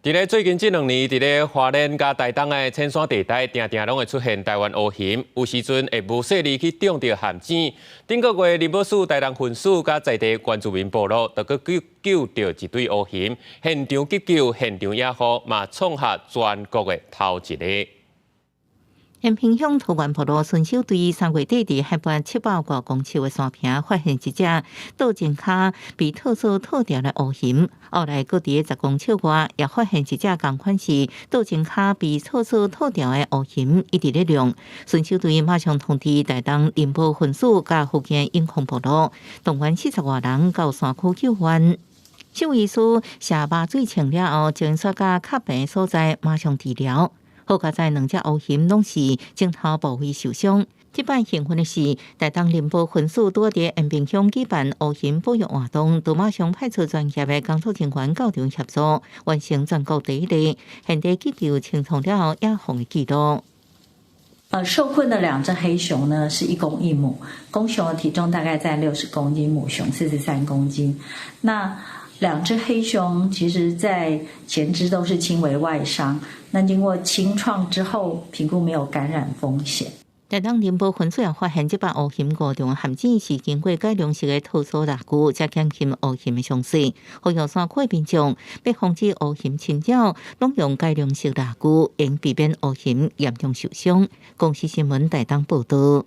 伫咧最近这2年，伫咧花莲甲台东的浅山地带，定定拢会出现台湾乌熊，有时阵会无细力去中着陷阱。顶个月，林保署台东分署甲在地原住民部落，就去救着一对乌熊，现场急救、现场野护，嘛创下全国的头一个。延平乡桃园部落巡守队3月底伫海拔700多公尺的山坪发现一只倒前骹被特殊套掉的乌熊，后来搁伫10公尺外也发现一只同款是倒前骹被特殊套掉的乌熊，一直咧亮。巡守队马上通知台东林保分署甲附近永康部落，动员40多人到山区救援。兽医师下麻醉清了后，将刷到较病所在马上治疗。好佳在2只乌熊拢是镜头部位受伤。这摆幸运的是，台东林保分署拄伫延平乡举办乌熊保育活动，就马上派出专业的工作人员到场协助，完成全国第一例现地急救清创了后野放的记录。受困的2只黑熊呢是1公1母，公熊的体重大概在60公斤，母熊43公斤。那2只黑熊其实在前肢都是轻微外伤，那经过清创之后，评估没有感染风险。台东林保分署也发现这把乌熊误中陷阱是经过改良式的特殊蜡具，才减轻乌熊的伤势。呼吁山区民众要防止乌熊侵扰，拢用改良式蜡具，应避免乌熊严重受伤。公视新闻台东报道。